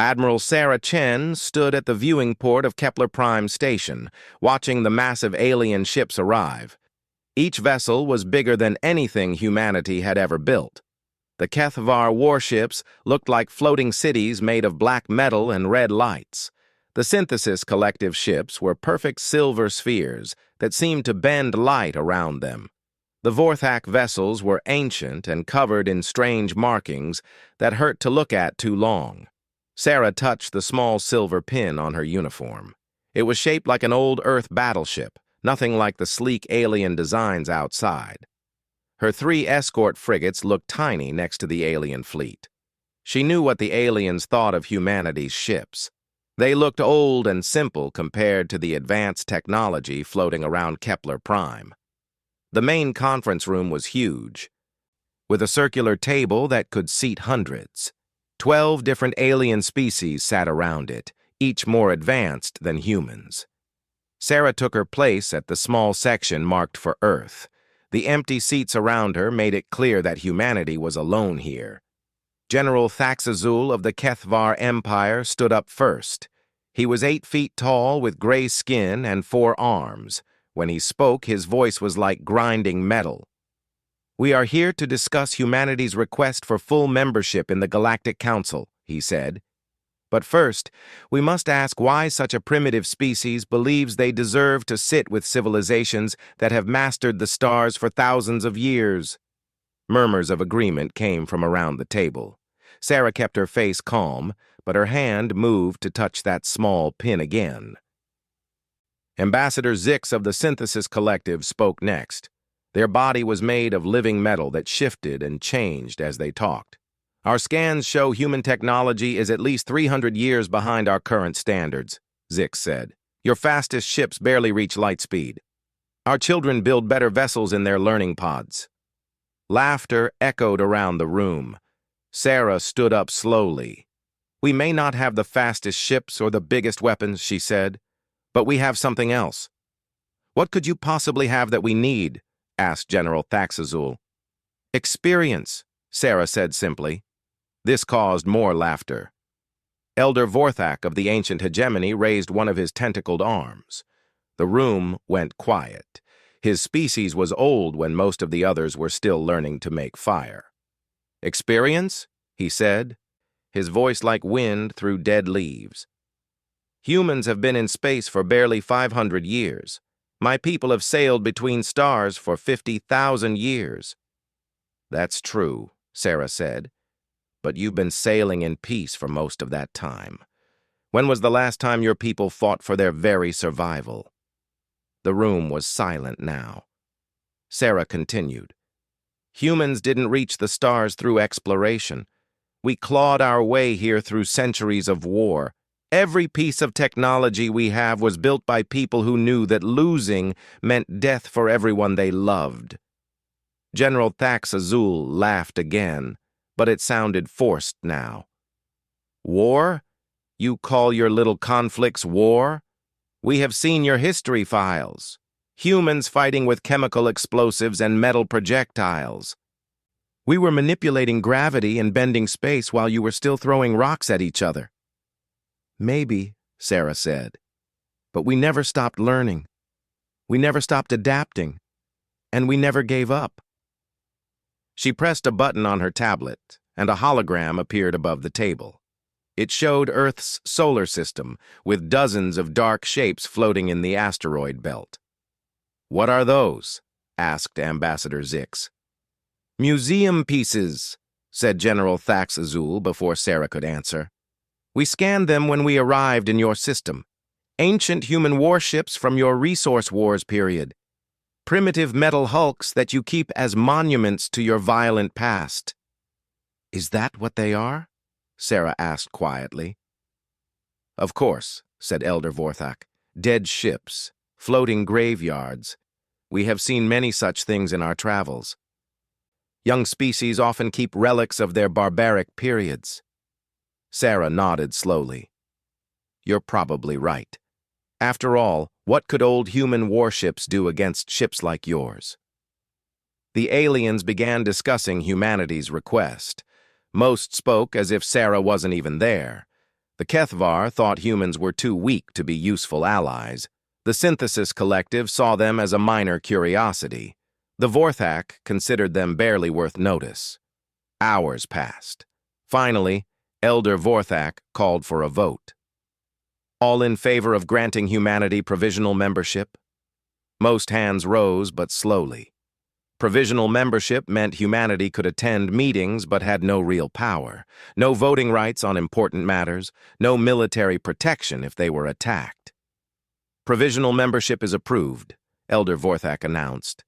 Admiral Sarah Chen stood at the viewing port of Kepler Prime Station, watching the massive alien ships arrive. Each vessel was bigger than anything humanity had ever built. The HFY warships looked like floating cities made of black metal and red lights. The Synthesis Collective ships were perfect silver spheres that seemed to bend light around them. The Vorthak vessels were ancient and covered in strange markings that hurt to look at too long. Sarah touched the small silver pin on her uniform. It was shaped like an old Earth battleship, nothing like the sleek alien designs outside. Her 3 escort frigates looked tiny next to the alien fleet. She knew what the aliens thought of humanity's ships. They looked old and simple compared to the advanced technology floating around Kepler Prime. The main conference room was huge, with a circular table that could seat hundreds. 12 different alien species sat around it, each more advanced than humans. Sarah took her place at the small section marked for Earth. The empty seats around her made it clear that humanity was alone here. General Thaxazul of the HFY Empire stood up first. He was 8 feet tall with gray skin and 4 arms. When he spoke, his voice was like grinding metal. "We are here to discuss humanity's request for full membership in the Galactic Council," he said. "But first, we must ask why such a primitive species believes they deserve to sit with civilizations that have mastered the stars for thousands of years." Murmurs of agreement came from around the table. Sarah kept her face calm, but her hand moved to touch that small pin again. Ambassador Zix of the Synthesis Collective spoke next. Their body was made of living metal that shifted and changed as they talked. "Our scans show human technology is at least 300 years behind our current standards," Zix said. "Your fastest ships barely reach light speed. Our children build better vessels in their learning pods." Laughter echoed around the room. Sarah stood up slowly. "We may not have the fastest ships or the biggest weapons," she said, "but we have something else." "What could you possibly have that we need?" asked General Thaxazul. "Experience," Sarah said simply. This caused more laughter. Elder Vorthak of the ancient hegemony raised one of his tentacled arms. The room went quiet. His species was old when most of the others were still learning to make fire. "Experience?" he said, his voice like wind through dead leaves. "Humans have been in space for barely 500 years. My people have sailed between stars for 50,000 years. "That's true," Sarah said, "but you've been sailing in peace for most of that time. When was the last time your people fought for their very survival?" The room was silent now. Sarah continued. "Humans didn't reach the stars through exploration. We clawed our way here through centuries of war. Every piece of technology we have was built by people who knew that losing meant death for everyone they loved." General Thaxazul laughed again, but it sounded forced now. "War? You call your little conflicts war? We have seen your history files. Humans fighting with chemical explosives and metal projectiles. We were manipulating gravity and bending space while you were still throwing rocks at each other." "Maybe," Sarah said, "but we never stopped learning. We never stopped adapting, and we never gave up." She pressed a button on her tablet, and a hologram appeared above the table. It showed Earth's solar system, with dozens of dark shapes floating in the asteroid belt. "What are those?" asked Ambassador Zix. "Museum pieces," said General Thaxazul before Sarah could answer. "We scanned them when we arrived in your system. Ancient human warships from your resource wars period. Primitive metal hulks that you keep as monuments to your violent past." "Is that what they are?" Sarah asked quietly. "Of course," said Elder Vorthak. "Dead ships, floating graveyards. We have seen many such things in our travels. Young species often keep relics of their barbaric periods." Sarah nodded slowly. "You're probably right. After all, what could old human warships do against ships like yours?" The aliens began discussing humanity's request. Most spoke as if Sarah wasn't even there. The Kethvar thought humans were too weak to be useful allies. The Synthesis Collective saw them as a minor curiosity. The Vorthak considered them barely worth notice. Hours passed. Finally, Elder Vorthak called for a vote. All in favor of granting humanity provisional membership? Most hands rose, but slowly. Provisional membership meant humanity could attend meetings but had no real power, no voting rights on important matters, no military protection if they were attacked. Provisional membership is approved, Elder Vorthak announced.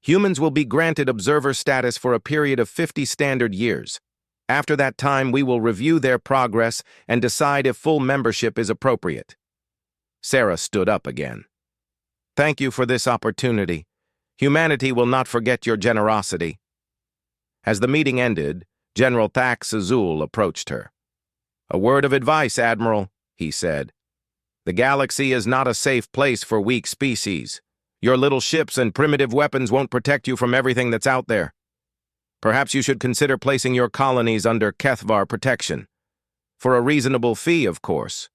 Humans will be granted observer status for a period of 50 standard years. After that time, we will review their progress and decide if full membership is appropriate. Sarah stood up again. Thank you for this opportunity. Humanity will not forget your generosity. As the meeting ended, General Thax Azul approached her. A word of advice, Admiral, he said. The galaxy is not a safe place for weak species. Your little ships and primitive weapons won't protect you from everything that's out there. Perhaps you should consider placing your colonies under Kethvar protection. For a reasonable fee, of course.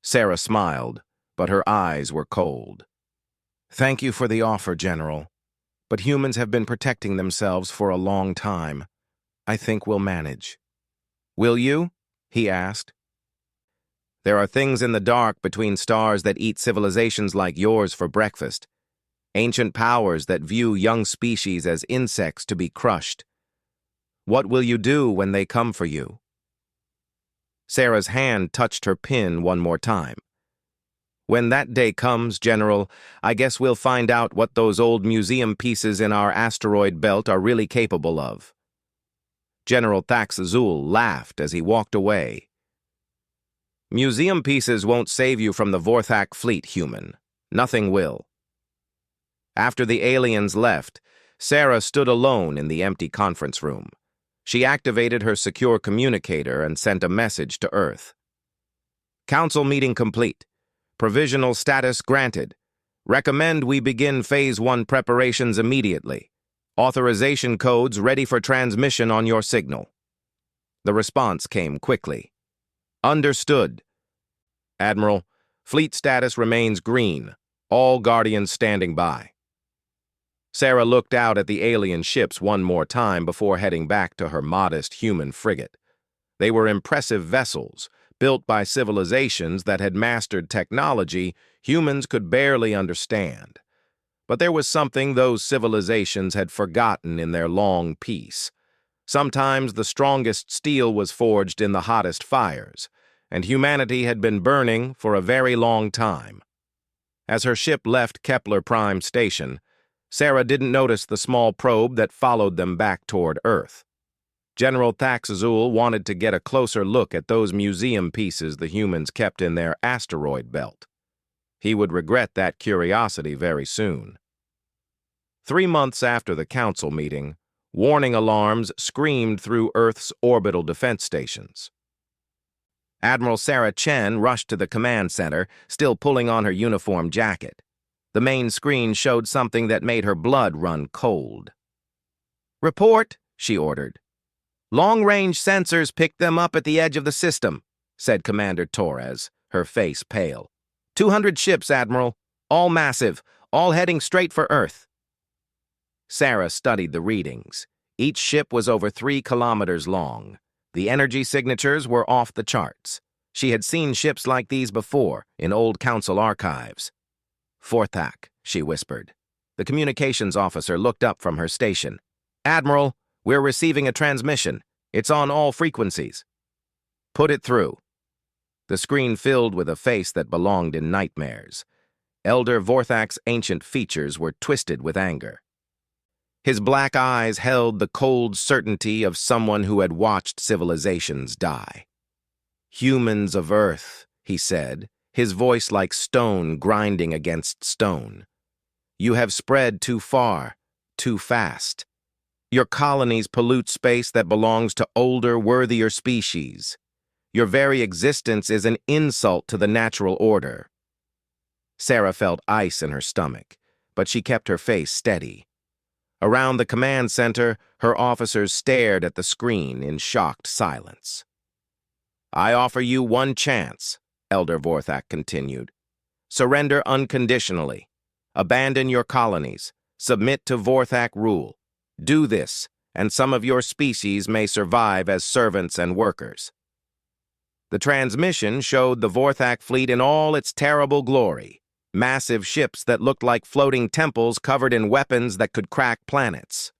Sarah smiled, but her eyes were cold. Thank you for the offer, General. But humans have been protecting themselves for a long time. I think we'll manage. Will you? He asked. There are things in the dark between stars that eat civilizations like yours for breakfast. Ancient powers that view young species as insects to be crushed. What will you do when they come for you? Sarah's hand touched her pin one more time. When that day comes, General, I guess we'll find out what those old museum pieces in our asteroid belt are really capable of. General Thax Azul laughed as he walked away. Museum pieces won't save you from the Vorthak fleet, human. Nothing will. After the aliens left, Sarah stood alone in the empty conference room. She activated her secure communicator and sent a message to Earth. Council meeting complete. Provisional status granted. Recommend we begin Phase 1 preparations immediately. Authorization codes ready for transmission on your signal. The response came quickly. Understood. Admiral, fleet status remains green. All Guardians standing by. Sarah looked out at the alien ships one more time before heading back to her modest human frigate. They were impressive vessels, built by civilizations that had mastered technology humans could barely understand. But there was something those civilizations had forgotten in their long peace. Sometimes the strongest steel was forged in the hottest fires, and humanity had been burning for a very long time. As her ship left Kepler Prime Station, Sarah didn't notice the small probe that followed them back toward Earth. General Thax Azul wanted to get a closer look at those museum pieces the humans kept in their asteroid belt. He would regret that curiosity very soon. 3 months after the council meeting, warning alarms screamed through Earth's orbital defense stations. Admiral Sarah Chen rushed to the command center, still pulling on her uniform jacket. The main screen showed something that made her blood run cold. Report, she ordered. Long-range sensors picked them up at the edge of the system, said Commander Torres, her face pale. 200 ships, Admiral. All massive, all heading straight for Earth. Sarah studied the readings. Each ship was over 3 kilometers long. The energy signatures were off the charts. She had seen ships like these before, in old council archives. Vorthak, she whispered. The communications officer looked up from her station. Admiral, we're receiving a transmission. It's on all frequencies. Put it through. The screen filled with a face that belonged in nightmares. Elder Vorthak's ancient features were twisted with anger. His black eyes held the cold certainty of someone who had watched civilizations die. Humans of Earth, he said, his voice like stone grinding against stone. You have spread too far, too fast. Your colonies pollute space that belongs to older, worthier species. Your very existence is an insult to the natural order. Sarah felt ice in her stomach, but she kept her face steady. Around the command center, her officers stared at the screen in shocked silence. I offer you one chance, Elder Vorthak continued. Surrender unconditionally. Abandon your colonies. Submit to Vorthak rule. Do this, and some of your species may survive as servants and workers. The transmission showed the Vorthak fleet in all its terrible glory. Massive ships that looked like floating temples covered in weapons that could crack planets.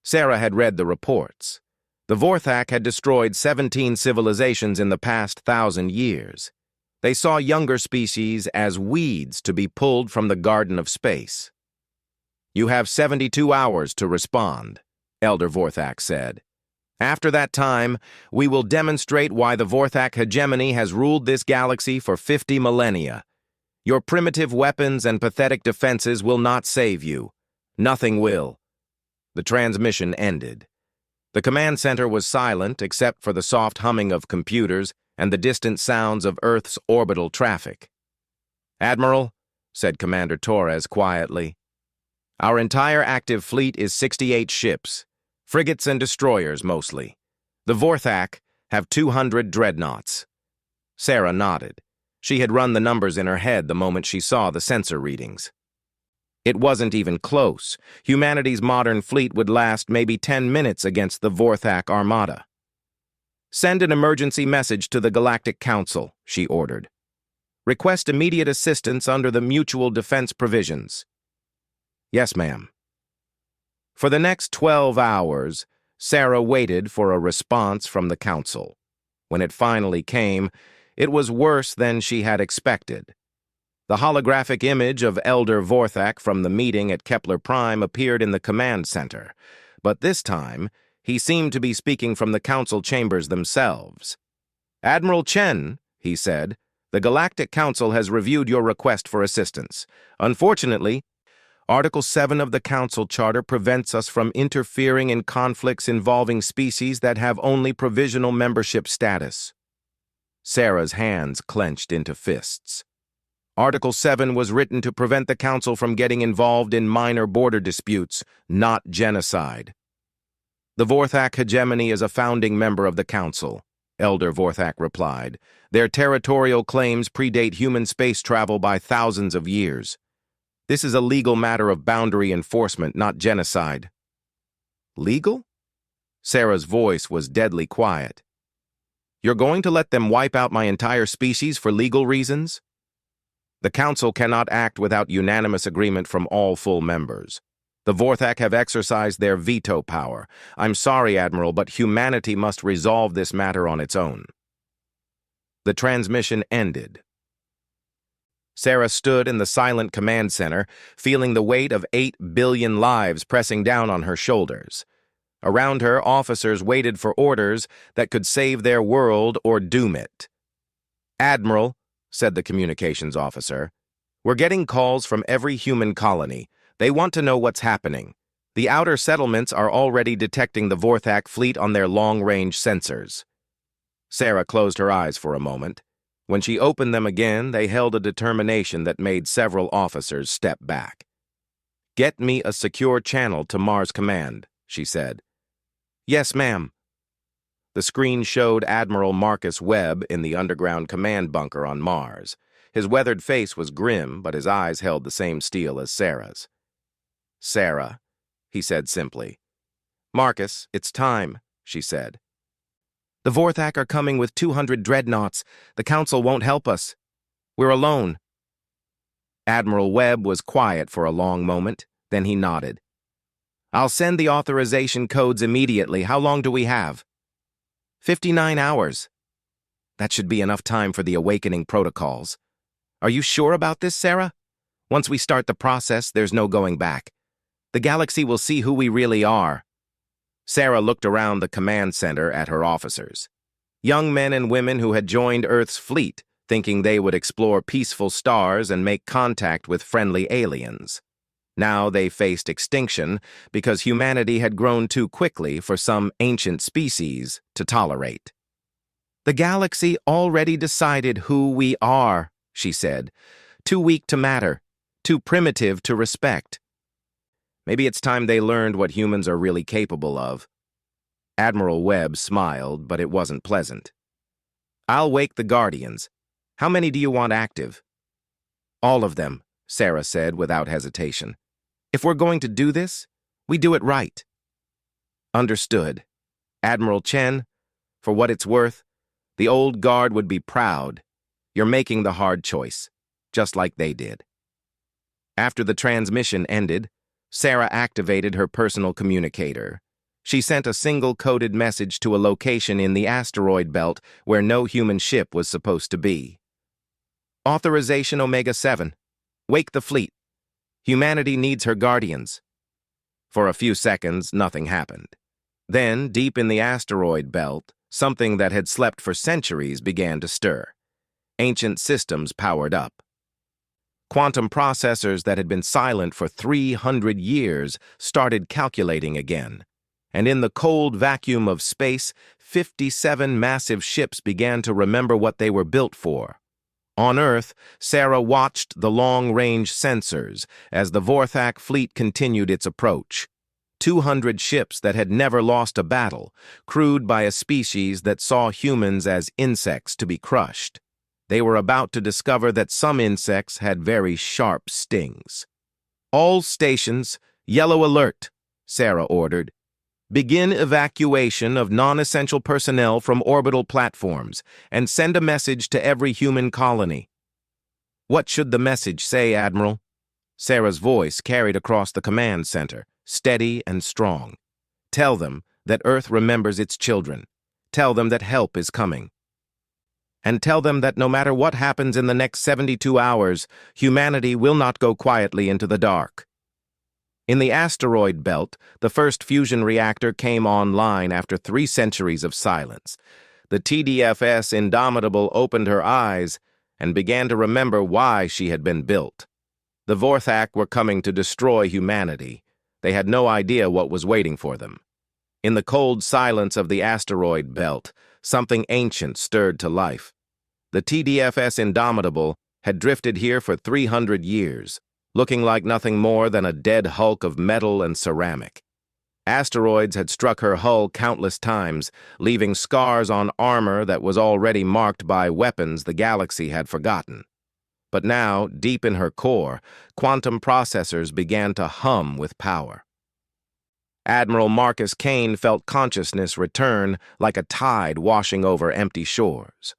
Sarah had read the reports. The Vorthak had destroyed 17 civilizations in the past 1,000 years. They saw younger species as weeds to be pulled from the Garden of Space. You have 72 hours to respond, Elder Vorthak said. After that time, we will demonstrate why the Vorthak hegemony has ruled this galaxy for 50 millennia. Your primitive weapons and pathetic defenses will not save you. Nothing will. The transmission ended. The command center was silent except for the soft humming of computers and the distant sounds of Earth's orbital traffic. Admiral, said Commander Torres quietly, our entire active fleet is 68 ships, frigates and destroyers mostly. The Vorthak have 200 dreadnoughts. Sarah nodded. She had run the numbers in her head the moment she saw the sensor readings. It wasn't even close. Humanity's modern fleet would last maybe 10 minutes against the Vorthak armada. Send an emergency message to the Galactic Council, she ordered. Request immediate assistance under the mutual defense provisions. Yes, ma'am. For the next 12 hours, Sarah waited for a response from the Council. When it finally came, it was worse than she had expected. The holographic image of Elder Vorthak from the meeting at Kepler Prime appeared in the command center, but this time, he seemed to be speaking from the council chambers themselves. Admiral Chen, he said, the Galactic Council has reviewed your request for assistance. Unfortunately, Article 7 of the Council Charter prevents us from interfering in conflicts involving species that have only provisional membership status. Sarah's hands clenched into fists. Article 7 was written to prevent the Council from getting involved in minor border disputes, not genocide. The Vorthak hegemony is a founding member of the Council, Elder Vorthak replied. Their territorial claims predate human space travel by thousands of years. This is a legal matter of boundary enforcement, not genocide. Legal? Sarah's voice was deadly quiet. You're going to let them wipe out my entire species for legal reasons? The Council cannot act without unanimous agreement from all full members. The Vorthak have exercised their veto power. I'm sorry, Admiral, but humanity must resolve this matter on its own. The transmission ended. Sarah stood in the silent command center, feeling the weight of 8 billion lives pressing down on her shoulders. Around her, officers waited for orders that could save their world or doom it. Admiral, said the communications officer, we're getting calls from every human colony. They want to know what's happening. The outer settlements are already detecting the Vorthak fleet on their long-range sensors. Sarah closed her eyes for a moment. When she opened them again, they held a determination that made several officers step back. Get me a secure channel to Mars Command, she said. Yes, ma'am. The screen showed Admiral Marcus Webb in the underground command bunker on Mars. His weathered face was grim, but his eyes held the same steel as Sarah's. Sarah, he said simply. Marcus, it's time, she said. The Vorthak are coming with 200 dreadnoughts. The Council won't help us. We're alone. Admiral Webb was quiet for a long moment, then he nodded. I'll send the authorization codes immediately. How long do we have? 59 hours. That should be enough time for the awakening protocols. Are you sure about this, Sarah? Once we start the process, there's no going back. The galaxy will see who we really are. Sarah looked around the command center at her officers. Young men and women who had joined Earth's fleet, thinking they would explore peaceful stars and make contact with friendly aliens. Now they faced extinction because humanity had grown too quickly for some ancient species to tolerate. The galaxy already decided who we are, she said. Too weak to matter, too primitive to respect. Maybe it's time they learned what humans are really capable of. Admiral Webb smiled, but it wasn't pleasant. I'll wake the Guardians. How many do you want active? All of them, Sarah said without hesitation. If we're going to do this, we do it right. Understood. Admiral Chen, for what it's worth, the old guard would be proud. You're making the hard choice, just like they did. After the transmission ended, Sarah activated her personal communicator. She sent a single coded message to a location in the asteroid belt where no human ship was supposed to be. Authorization Omega-7. Wake the fleet. Humanity needs her guardians. For a few seconds, nothing happened. Then, deep in the asteroid belt, something that had slept for centuries began to stir. Ancient systems powered up. Quantum processors that had been silent for 300 years started calculating again. And in the cold vacuum of space, 57 massive ships began to remember what they were built for. On Earth, Sarah watched the long-range sensors as the Vorthak fleet continued its approach. 200 ships that had never lost a battle, crewed by a species that saw humans as insects to be crushed. They were about to discover that some insects had very sharp stings. All stations, yellow alert, Sarah ordered. Begin evacuation of non-essential personnel from orbital platforms and send a message to every human colony. What should the message say, Admiral? Sarah's voice carried across the command center, steady and strong. Tell them that Earth remembers its children. Tell them that help is coming. And tell them that no matter what happens in the next 72 hours, humanity will not go quietly into the dark. In the asteroid belt, the first fusion reactor came online after 3 centuries of silence. The TDFS Indomitable opened her eyes and began to remember why she had been built. The Vorthak were coming to destroy humanity. They had no idea what was waiting for them. In the cold silence of the asteroid belt, something ancient stirred to life. The TDFS Indomitable had drifted here for 300 years, looking like nothing more than a dead hulk of metal and ceramic. Asteroids had struck her hull countless times, leaving scars on armor that was already marked by weapons the galaxy had forgotten. But now, deep in her core, quantum processors began to hum with power. Admiral Marcus Kane felt consciousness return like a tide washing over empty shores.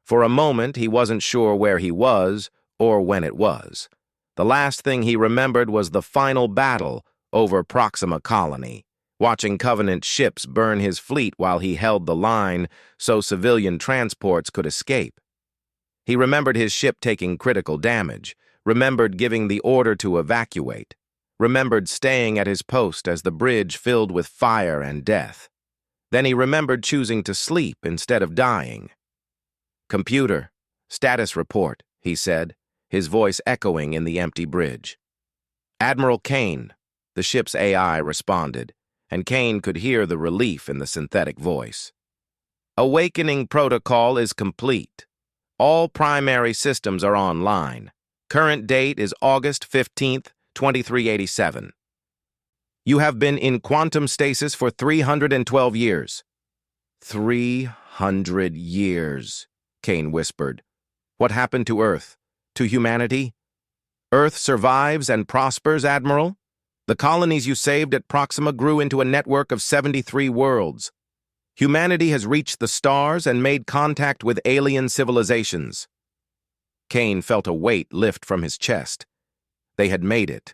For a moment, he wasn't sure where he was or when it was. The last thing he remembered was the final battle over Proxima Colony, watching Covenant ships burn his fleet while he held the line so civilian transports could escape. He remembered his ship taking critical damage, remembered giving the order to evacuate, remembered staying at his post as the bridge filled with fire and death. Then he remembered choosing to sleep instead of dying. "Computer, status report," he said, his voice echoing in the empty bridge. "Admiral Kane," the ship's AI responded, and Kane could hear the relief in the synthetic voice. "Awakening protocol is complete. All primary systems are online. Current date is August 15th, 2387. You have been in quantum stasis for 312 years. 300 years, Kane whispered. What happened to Earth? To humanity? Earth survives and prospers, Admiral? The colonies you saved at Proxima grew into a network of 73 worlds. Humanity has reached the stars and made contact with alien civilizations." Kane felt a weight lift from his chest. They had made it.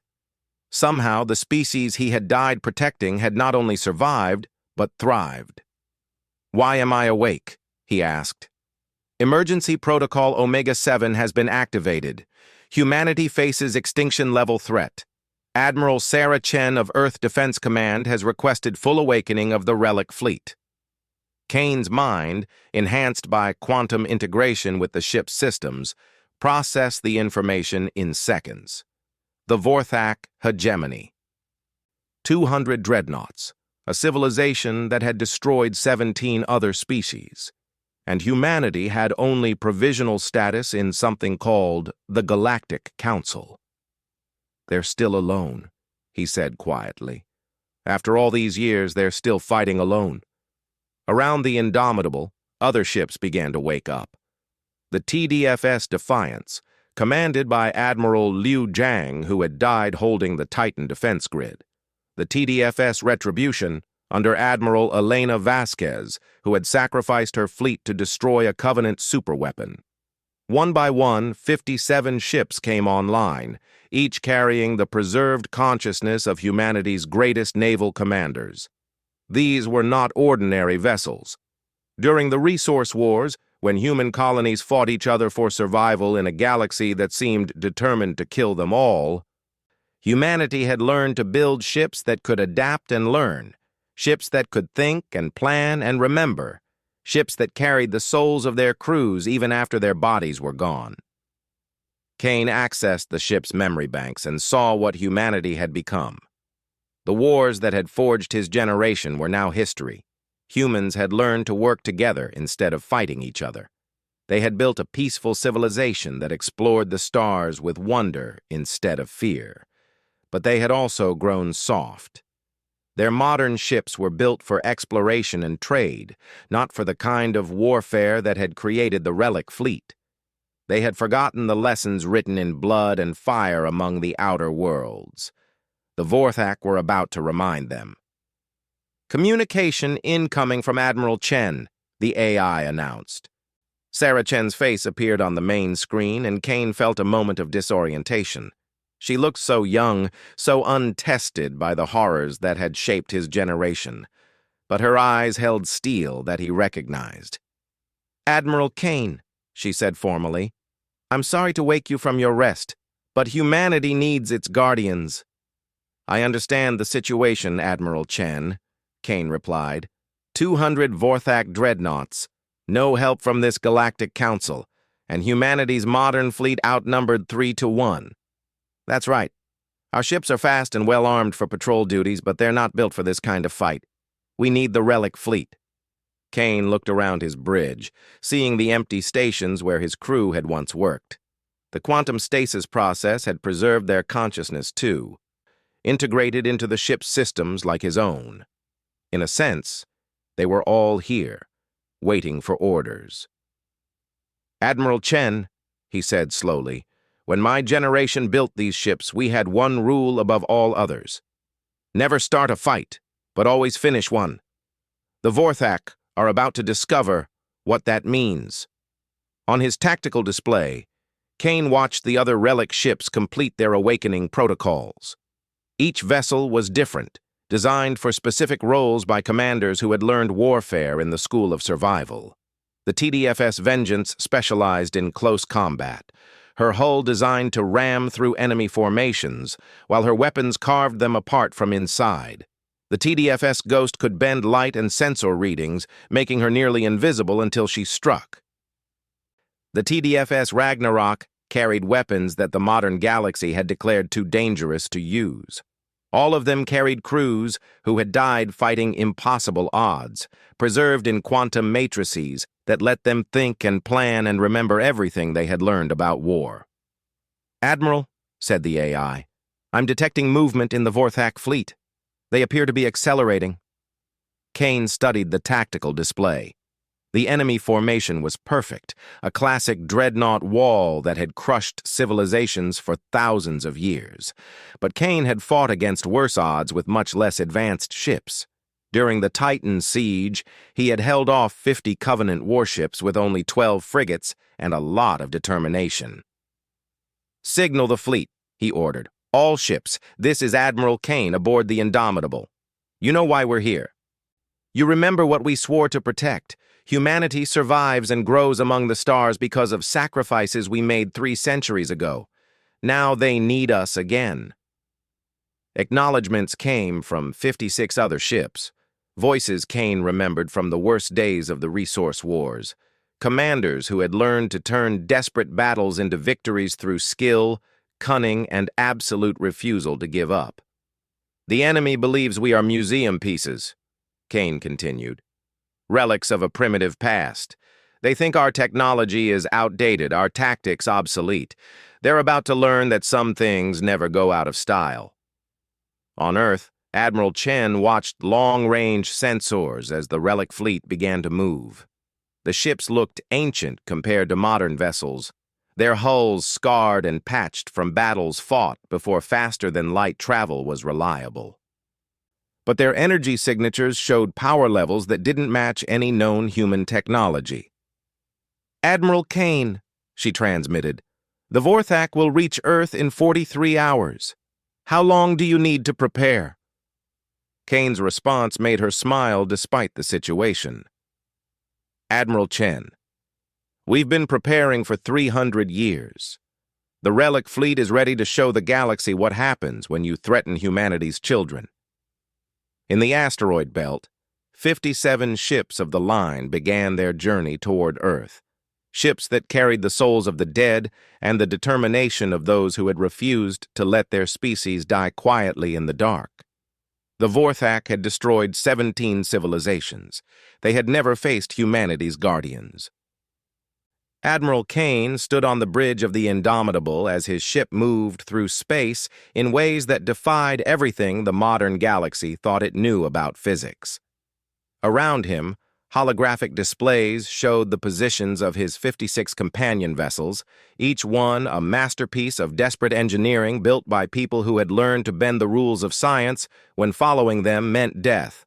Somehow, the species he had died protecting had not only survived, but thrived. "Why am I awake?" he asked. "Emergency Protocol Omega-7 has been activated. Humanity faces extinction-level threat. Admiral Sarah Chen of Earth Defense Command has requested full awakening of the Relic fleet." Kane's mind, enhanced by quantum integration with the ship's systems, processed the information in seconds. The Vorthak hegemony. 200 dreadnoughts, a civilization that had destroyed 17 other species, and humanity had only provisional status in something called the Galactic Council. "They're still alone," he said quietly. "After all these years, they're still fighting alone." Around the Indomitable, Other ships began to wake up. The TDFS Defiance, commanded by Admiral Liu Jiang, who had died holding the Titan defense grid. The TDFS Retribution, under Admiral Elena Vasquez, who had sacrificed her fleet to destroy a Covenant superweapon. One by one, 57 ships came online, each carrying the preserved consciousness of humanity's greatest naval commanders. These were not ordinary vessels. During the Resource Wars, when human colonies fought each other for survival in a galaxy that seemed determined to kill them all, humanity had learned to build ships that could adapt and learn, ships that could think and plan and remember, ships that carried the souls of their crews even after their bodies were gone. Kane accessed the ship's memory banks and saw what humanity had become. The wars that had forged his generation were now history. Humans had learned to work together instead of fighting each other. They had built a peaceful civilization that explored the stars with wonder instead of fear. But they had also grown soft. Their modern ships were built for exploration and trade, not for the kind of warfare that had created the Relic fleet. They had forgotten the lessons written in blood and fire among the outer worlds. The Vorthak were about to remind them. "Communication incoming from Admiral Chen," the AI announced. Sarah Chen's face appeared on the main screen, and Kane felt a moment of disorientation. She looked so young, so untested by the horrors that had shaped his generation. But her eyes held steel that he recognized. "Admiral Kane," she said formally, "I'm sorry to wake you from your rest, but humanity needs its guardians." "I understand the situation, Admiral Chen," Kane replied. 200 Vorthak dreadnoughts, no help from this Galactic Council, and humanity's modern fleet outnumbered 3-1. "That's right. Our ships are fast and well-armed for patrol duties, but they're not built for this kind of fight. We need the Relic fleet." Kane looked around his bridge, seeing the empty stations where his crew had once worked. The quantum stasis process had preserved their consciousness too, integrated into the ship's systems like his own. In a sense, they were all here, waiting for orders. "Admiral Chen," he said slowly, "when my generation built these ships, we had one rule above all others. Never start a fight, but always finish one. The Vorthak are about to discover what that means." On his tactical display, Kane watched the other Relic ships complete their awakening protocols. Each vessel was different, designed for specific roles by commanders who had learned warfare in the School of Survival. The TDFS Vengeance specialized in close combat, her hull designed to ram through enemy formations, while her weapons carved them apart from inside. The TDFS Ghost could bend light and sensor readings, making her nearly invisible until she struck. The TDFS Ragnarok carried weapons that the modern galaxy had declared too dangerous to use. All of them carried crews who had died fighting impossible odds, preserved in quantum matrices that let them think and plan and remember everything they had learned about war. "Admiral," said the AI, "I'm detecting movement in the Vorthak fleet. They appear to be accelerating." Kane studied the tactical display. The enemy formation was perfect, a classic dreadnought wall that had crushed civilizations for thousands of years. But Kane had fought against worse odds with much less advanced ships. During the Titan siege, he had held off 50 Covenant warships with only 12 frigates and a lot of determination. "Signal the fleet," he ordered. "All ships, this is Admiral Kane aboard the Indomitable. You know why we're here. You remember what we swore to protect. Humanity survives and grows among the stars because of sacrifices we made 3 centuries ago. Now they need us again." Acknowledgments came from 56 other ships. Voices Kane remembered from the worst days of the Resource Wars. Commanders who had learned to turn desperate battles into victories through skill, cunning, and absolute refusal to give up. "The enemy believes we are museum pieces," Kane continued. "Relics of a primitive past. They think our technology is outdated, our tactics obsolete. They're about to learn that some things never go out of style." On Earth, Admiral Chen watched long-range sensors as the Relic fleet began to move. The ships looked ancient compared to modern vessels, their hulls scarred and patched from battles fought before faster-than-light travel was reliable. But their energy signatures showed power levels that didn't match any known human technology. "Admiral Kane," she transmitted, "the Vorthak will reach Earth in 43 hours. How long do you need to prepare?" Kane's response made her smile despite the situation. "Admiral Chen, we've been preparing for 300 years. The Relic fleet is ready to show the galaxy what happens when you threaten humanity's children." In the asteroid belt, 57 ships of the line began their journey toward Earth, ships that carried the souls of the dead and the determination of those who had refused to let their species die quietly in the dark. The Vorthak had destroyed 17 civilizations. They had never faced humanity's guardians. Admiral Kane stood on the bridge of the Indomitable as his ship moved through space in ways that defied everything the modern galaxy thought it knew about physics. Around him, holographic displays showed the positions of his 56 companion vessels, each one a masterpiece of desperate engineering built by people who had learned to bend the rules of science when following them meant death.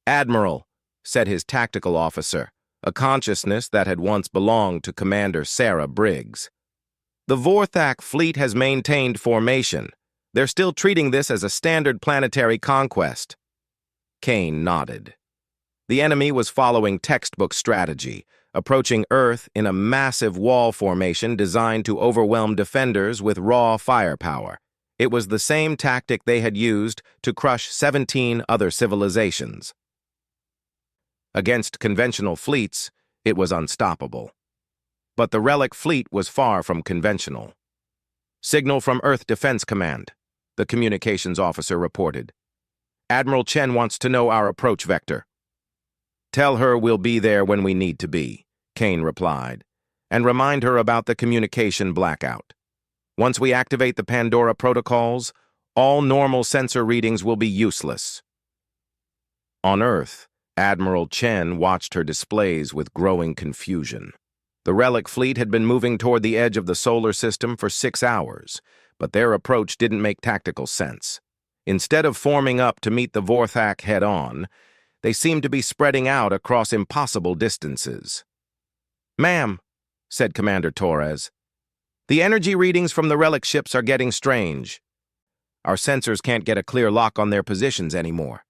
"Admiral," said his tactical officer, a consciousness that had once belonged to Commander Sarah Briggs. "The Vorthak fleet has maintained formation. They're still treating this as a standard planetary conquest." Kane nodded. The enemy was following textbook strategy, approaching Earth in a massive wall formation designed to overwhelm defenders with raw firepower. It was the same tactic they had used to crush 17 other civilizations. Against conventional fleets, it was unstoppable. But the Relic fleet was far from conventional. "Signal from Earth Defense Command," the communications officer reported. "Admiral Chen wants to know our approach vector." "Tell her we'll be there when we need to be," Kane replied, "and remind her about the communication blackout. Once we activate the Pandora protocols, all normal sensor readings will be useless." On Earth, Admiral Chen watched her displays with growing confusion. The Relic fleet had been moving toward the edge of the solar system for 6 hours, but their approach didn't make tactical sense. Instead of forming up to meet the Vorthak head-on, they seemed to be spreading out across impossible distances. "Ma'am," said Commander Torres, "the energy readings from the Relic ships are getting strange. Our sensors can't get a clear lock on their positions anymore."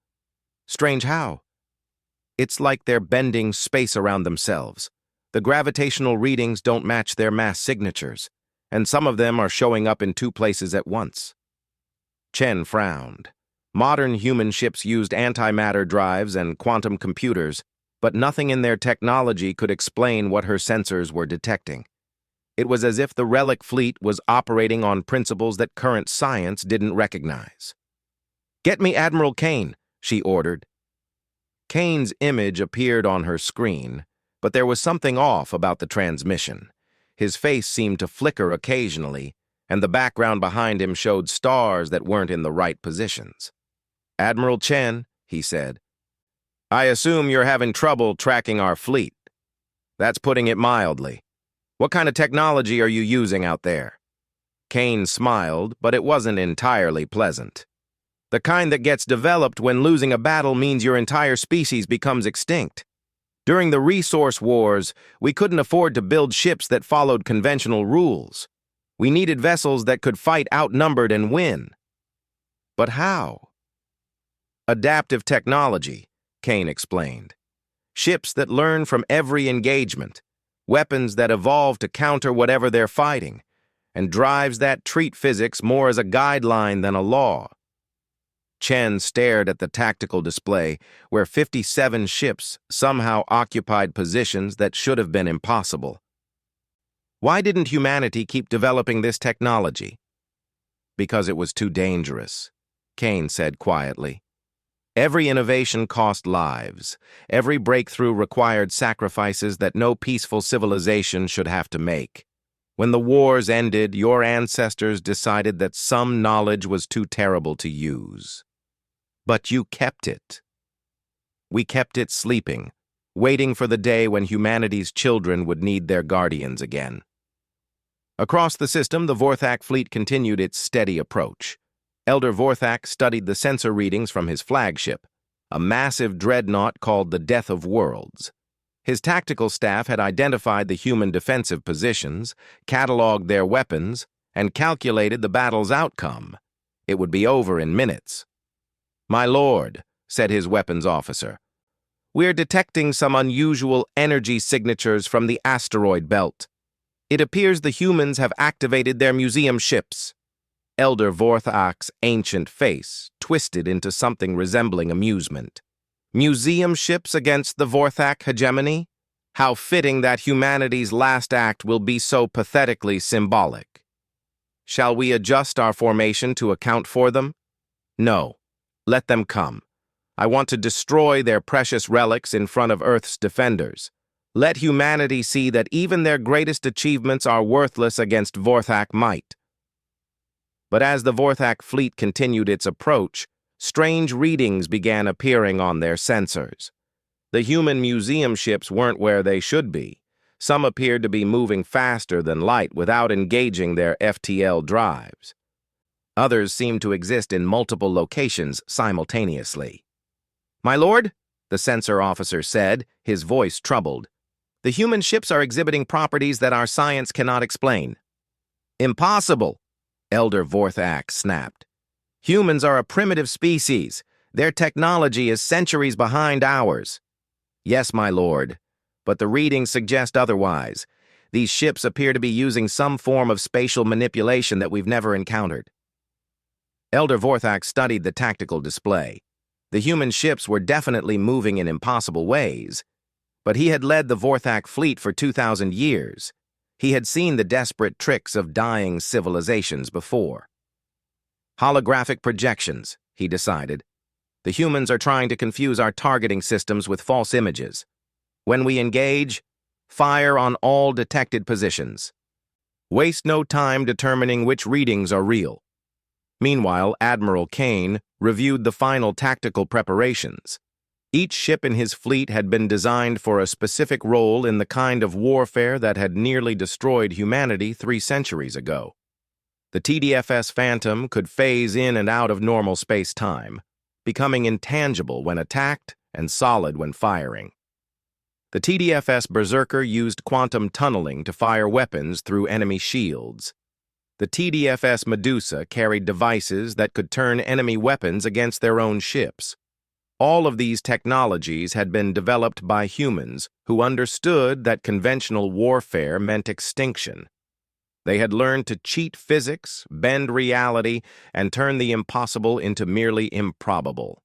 "Strange how?" "It's like they're bending space around themselves. The gravitational readings don't match their mass signatures, and some of them are showing up in 2 places at once." Chen frowned. Modern human ships used antimatter drives and quantum computers, but nothing in their technology could explain what her sensors were detecting. It was as if the Relic fleet was operating on principles that current science didn't recognize. "Get me Admiral Kane," she ordered. Kane's image appeared on her screen, but there was something off about the transmission. His face seemed to flicker occasionally, and the background behind him showed stars that weren't in the right positions. "Admiral Chen," he said, "I assume you're having trouble tracking our fleet. That's putting it mildly. What kind of technology are you using out there?" Kane smiled, but it wasn't entirely pleasant. "The kind that gets developed when losing a battle means your entire species becomes extinct. During the resource wars, we couldn't afford to build ships that followed conventional rules. We needed vessels that could fight outnumbered and win." "But how?" "Adaptive technology," Kane explained. "Ships that learn from every engagement, weapons that evolve to counter whatever they're fighting, and drives that treat physics more as a guideline than a law." Chen stared at the tactical display, where 57 ships somehow occupied positions that should have been impossible. "Why didn't humanity keep developing this technology?" "Because it was too dangerous," Kane said quietly. "Every innovation cost lives. Every breakthrough required sacrifices that no peaceful civilization should have to make. When the wars ended, your ancestors decided that some knowledge was too terrible to use. But you kept it." "We kept it sleeping," waiting for the day when humanity's children would need their guardians again. Across the system, the Vorthak fleet continued its steady approach. Elder Vorthak studied the sensor readings from his flagship, a massive dreadnought called the Death of Worlds. His tactical staff had identified the human defensive positions, cataloged their weapons, and calculated the battle's outcome. It would be over in minutes. "My lord," said his weapons officer, "we're detecting some unusual energy signatures from the asteroid belt. It appears the humans have activated their museum ships." Elder Vorthak's ancient face twisted into something resembling amusement. Museum ships against the Vorthak hegemony? How fitting that humanity's last act will be so pathetically symbolic. Shall we adjust our formation to account for them? No. Let them come. I want to destroy their precious relics in front of Earth's defenders. Let humanity see that even their greatest achievements are worthless against Vorthak might. But as the Vorthak fleet continued its approach, strange readings began appearing on their sensors. The human museum ships weren't where they should be. Some appeared to be moving faster than light without engaging their FTL drives. Others seemed to exist in multiple locations simultaneously. "My lord," the sensor officer said, his voice troubled, "the human ships are exhibiting properties that our science cannot explain." "Impossible," Elder Vorthak snapped. "Humans are a primitive species. Their technology is centuries behind ours." "Yes, my lord, but the readings suggest otherwise. These ships appear to be using some form of spatial manipulation that we've never encountered." Elder Vorthak studied the tactical display. The human ships were definitely moving in impossible ways, but he had led the Vorthak fleet for 2,000 years. He had seen the desperate tricks of dying civilizations before. "Holographic projections," he decided. "The humans are trying to confuse our targeting systems with false images. When we engage, fire on all detected positions. Waste no time determining which readings are real." Meanwhile, Admiral Kane reviewed the final tactical preparations. Each ship in his fleet had been designed for a specific role in the kind of warfare that had nearly destroyed humanity 3 centuries ago. The TDFS Phantom could phase in and out of normal space-time, becoming intangible when attacked and solid when firing. The TDFS Berserker used quantum tunneling to fire weapons through enemy shields. The TDFS Medusa carried devices that could turn enemy weapons against their own ships. All of these technologies had been developed by humans who understood that conventional warfare meant extinction. They had learned to cheat physics, bend reality, and turn the impossible into merely improbable.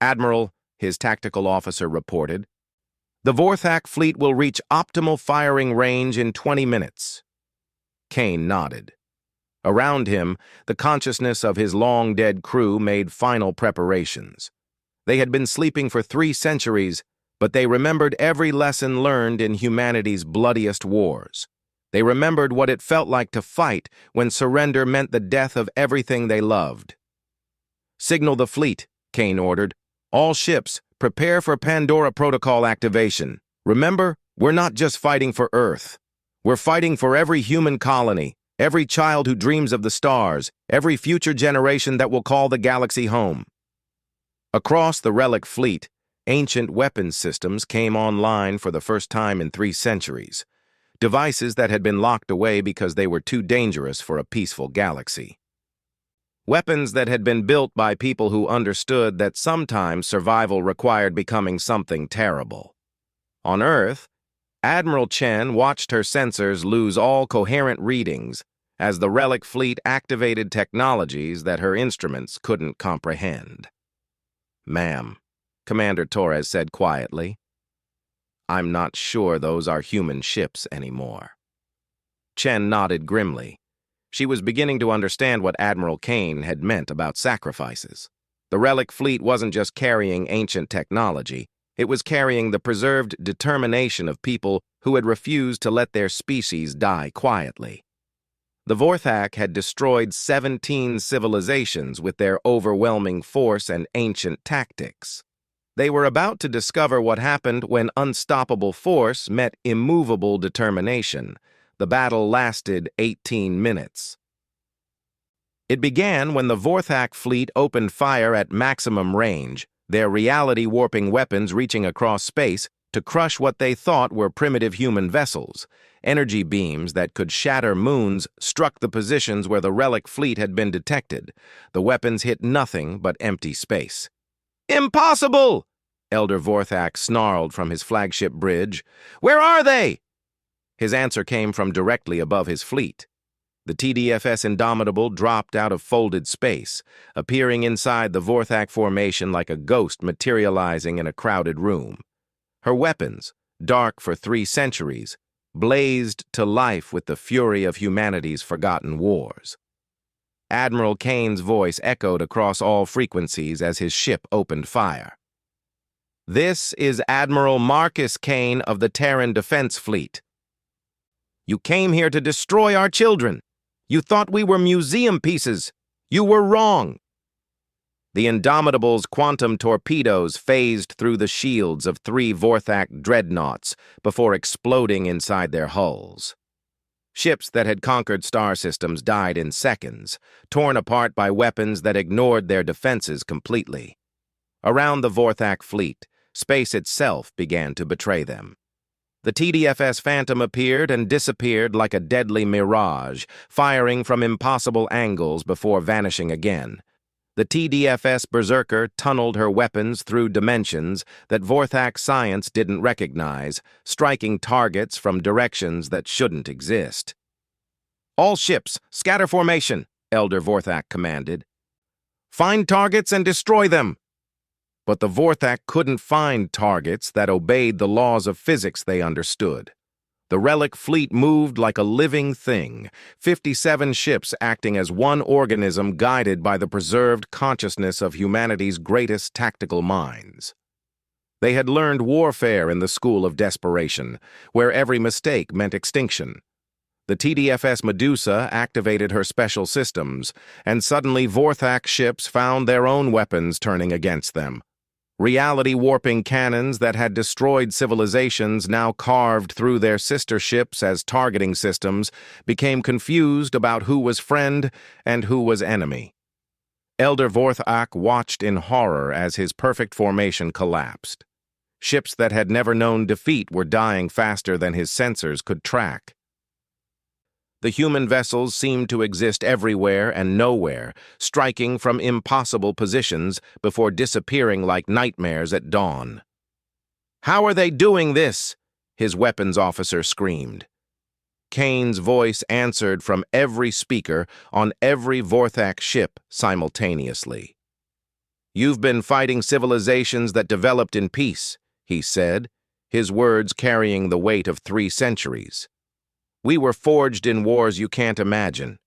"Admiral," his tactical officer reported, "the Vorthak fleet will reach optimal firing range in 20 minutes. Kane nodded. Around him, the consciousness of his long-dead crew made final preparations. They had been sleeping for 3 centuries, but they remembered every lesson learned in humanity's bloodiest wars. They remembered what it felt like to fight when surrender meant the death of everything they loved. "Signal the fleet," Kane ordered. "All ships, prepare for Pandora Protocol activation. Remember, we're not just fighting for Earth. We're fighting for every human colony, every child who dreams of the stars, every future generation that will call the galaxy home." Across the Relic fleet, ancient weapons systems came online for the first time in 3 centuries, devices that had been locked away because they were too dangerous for a peaceful galaxy. Weapons that had been built by people who understood that sometimes survival required becoming something terrible. On Earth, Admiral Chen watched her sensors lose all coherent readings as the Relic fleet activated technologies that her instruments couldn't comprehend. "Ma'am," Commander Torres said quietly, "I'm not sure those are human ships anymore." Chen nodded grimly. She was beginning to understand what Admiral Kane had meant about sacrifices. The Relic fleet wasn't just carrying ancient technology, it was carrying the preserved determination of people who had refused to let their species die quietly. The Vorthak had destroyed 17 civilizations with their overwhelming force and ancient tactics. They were about to discover what happened when unstoppable force met immovable determination. The battle lasted 18 minutes. It began when the Vorthak fleet opened fire at maximum range, their reality-warping weapons reaching across space to crush what they thought were primitive human vessels. Energy beams that could shatter moons struck the positions where the Relic fleet had been detected. The weapons hit nothing but empty space. "Impossible!" Elder Vorthak snarled from his flagship bridge. "Where are they?" His answer came from directly above his fleet. The TDFS Indomitable dropped out of folded space, appearing inside the Vorthak formation like a ghost materializing in a crowded room. Her weapons, dark for 3 centuries, blazed to life with the fury of humanity's forgotten wars. Admiral Kane's voice echoed across all frequencies as his ship opened fire. "This is Admiral Marcus Kane of the Terran Defense Fleet. You came here to destroy our children. You thought we were museum pieces. You were wrong." The Indomitable's quantum torpedoes phased through the shields of 3 Vorthak dreadnoughts before exploding inside their hulls. Ships that had conquered star systems died in seconds, torn apart by weapons that ignored their defenses completely. Around the Vorthak fleet, space itself began to betray them. The TDFS Phantom appeared and disappeared like a deadly mirage, firing from impossible angles before vanishing again. The TDFS Berserker tunneled her weapons through dimensions that Vorthak science didn't recognize, striking targets from directions that shouldn't exist. "All ships, scatter formation," Elder Vorthak commanded. "Find targets and destroy them." But the Vorthak couldn't find targets that obeyed the laws of physics they understood. The Relic fleet moved like a living thing, 57 ships acting as one organism guided by the preserved consciousness of humanity's greatest tactical minds. They had learned warfare in the school of desperation, where every mistake meant extinction. The TDFS Medusa activated her special systems, and suddenly Vorthak ships found their own weapons turning against them. Reality-warping cannons that had destroyed civilizations now carved through their sister ships as targeting systems became confused about who was friend and who was enemy. Elder Vorthak watched in horror as his perfect formation collapsed. Ships that had never known defeat were dying faster than his sensors could track. The human vessels seemed to exist everywhere and nowhere, striking from impossible positions before disappearing like nightmares at dawn. "How are they doing this?" his weapons officer screamed. Kane's voice answered from every speaker on every Vorthak ship simultaneously. "You've been fighting civilizations that developed in peace," he said, his words carrying the weight of 3 centuries. "We were forged in wars you can't imagine.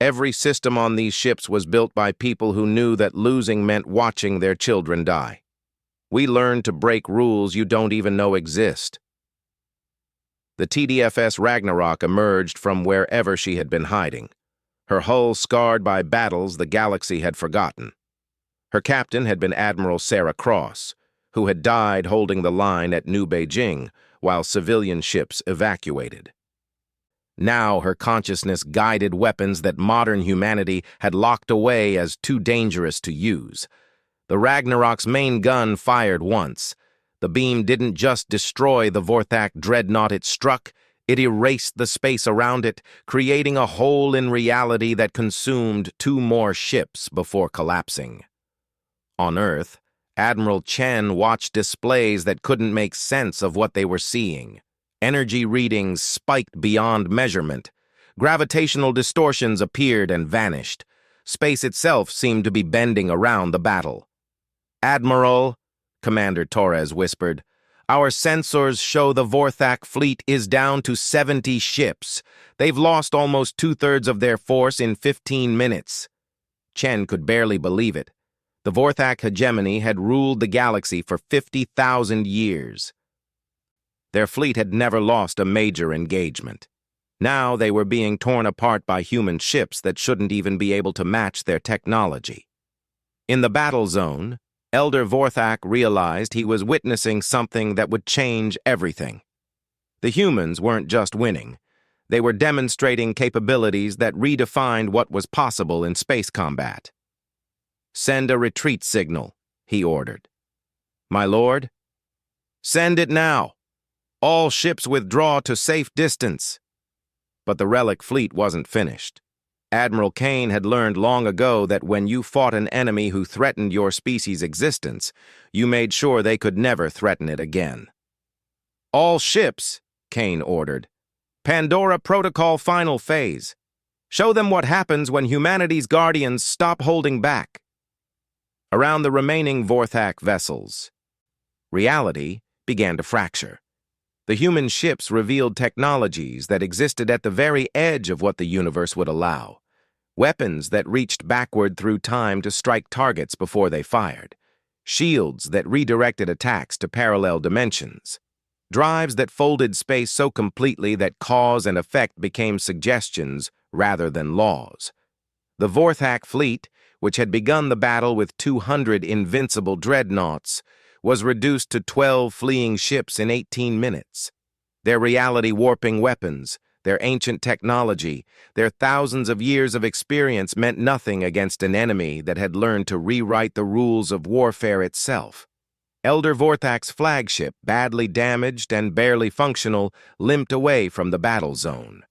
Every system on these ships was built by people who knew that losing meant watching their children die. We learned to break rules you don't even know exist." The TDFS Ragnarok emerged from wherever she had been hiding, her hull scarred by battles the galaxy had forgotten. Her captain had been Admiral Sarah Cross, who had died holding the line at New Beijing while civilian ships evacuated. Now her consciousness guided weapons that modern humanity had locked away as too dangerous to use. The Ragnarok's main gun fired once. The beam didn't just destroy the Vorthak dreadnought it struck, it erased the space around it, creating a hole in reality that consumed 2 more ships before collapsing. On Earth, Admiral Chen watched displays that couldn't make sense of what they were seeing. Energy readings spiked beyond measurement. Gravitational distortions appeared and vanished. Space itself seemed to be bending around the battle. "Admiral," Commander Torres whispered, "our sensors show the Vorthak fleet is down to 70 ships. They've lost almost 2/3 of their force in 15 minutes. Chen could barely believe it. The Vorthak hegemony had ruled the galaxy for 50,000 years. Their fleet had never lost a major engagement. Now they were being torn apart by human ships that shouldn't even be able to match their technology. In the battle zone, Elder Vorthak realized he was witnessing something that would change everything. The humans weren't just winning. They were demonstrating capabilities that redefined what was possible in space combat. "Send a retreat signal," he ordered. "My lord?" "Send it now. All ships withdraw to safe distance." But the Relic fleet wasn't finished. Admiral Kane had learned long ago that when you fought an enemy who threatened your species' existence, you made sure they could never threaten it again. "All ships," Kane ordered. "Pandora Protocol Final Phase. Show them what happens when humanity's guardians stop holding back." Around the remaining Vorthak vessels, reality began to fracture. The human ships revealed technologies that existed at the very edge of what the universe would allow. Weapons that reached backward through time to strike targets before they fired. Shields that redirected attacks to parallel dimensions. Drives that folded space so completely that cause and effect became suggestions rather than laws. The Vorthak fleet, which had begun the battle with 200 invincible dreadnoughts, was reduced to 12 fleeing ships in 18 minutes. Their reality-warping weapons, their ancient technology, their thousands of years of experience meant nothing against an enemy that had learned to rewrite the rules of warfare itself. Elder Vorthak's flagship, badly damaged and barely functional, limped away from the battle zone.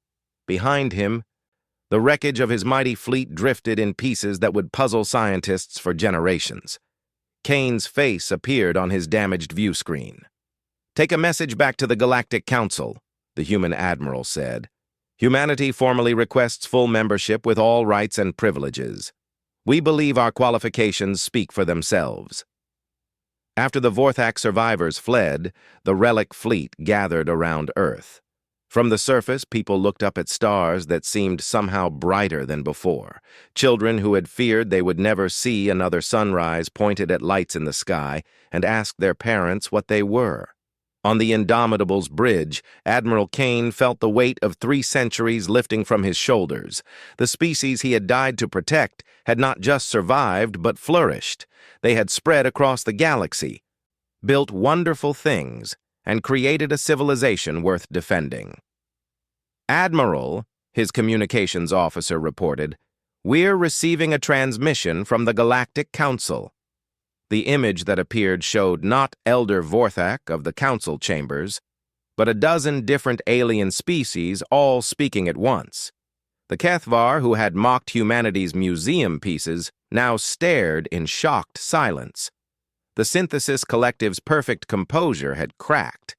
Behind him, the wreckage of his mighty fleet drifted in pieces that would puzzle scientists for generations. Kane's face appeared on his damaged view screen. "Take a message back to the Galactic Council," the human admiral said. "Humanity formally requests full membership with all rights and privileges. We believe our qualifications speak for themselves." After the Vorthak survivors fled, the Relic fleet gathered around Earth. From the surface, people looked up at stars that seemed somehow brighter than before. Children who had feared they would never see another sunrise pointed at lights in the sky and asked their parents what they were. On the Indomitable's bridge, Admiral Kane felt the weight of 3 centuries lifting from his shoulders. The species he had died to protect had not just survived, but flourished. They had spread across the galaxy, built wonderful things, and created a civilization worth defending. "Admiral," his communications officer reported, "we're receiving a transmission from the Galactic Council." The image that appeared showed not Elder Vorthak of the council chambers, but a dozen different alien species all speaking at once. The Kethvar, who had mocked humanity's museum pieces, now stared in shocked silence. The Synthesis Collective's perfect composure had cracked.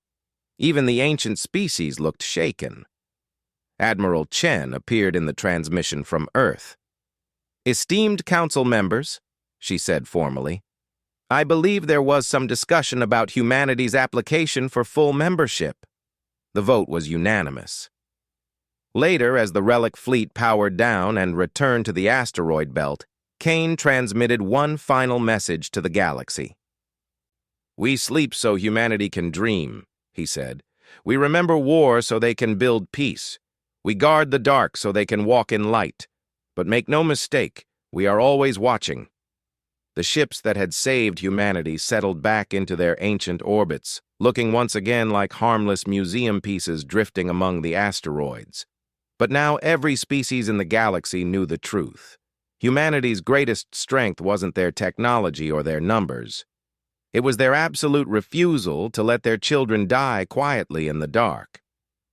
Even the ancient species looked shaken. Admiral Chen appeared in the transmission from Earth. "Esteemed council members," she said formally, "I believe there was some discussion about humanity's application for full membership." The vote was unanimous. Later, as the Relic fleet powered down and returned to the asteroid belt, Kane transmitted one final message to the galaxy. "We sleep so humanity can dream," he said. "We remember war so they can build peace. We guard the dark so they can walk in light. But make no mistake, we are always watching." The ships that had saved humanity settled back into their ancient orbits, looking once again like harmless museum pieces drifting among the asteroids. But now every species in the galaxy knew the truth. Humanity's greatest strength wasn't their technology or their numbers. It was their absolute refusal to let their children die quietly in the dark.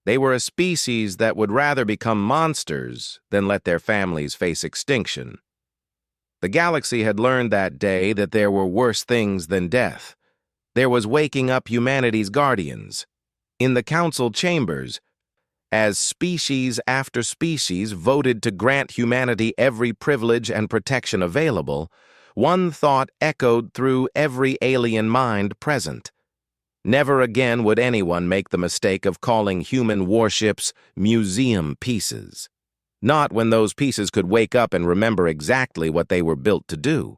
They were a species that would rather become monsters than let their families face extinction. The galaxy had learned that day that there were worse things than death. There was waking up humanity's guardians. In the council chambers, as species after species voted to grant humanity every privilege and protection available, one thought echoed through every alien mind present. Never again would anyone make the mistake of calling human warships museum pieces. Not when those pieces could wake up and remember exactly what they were built to do.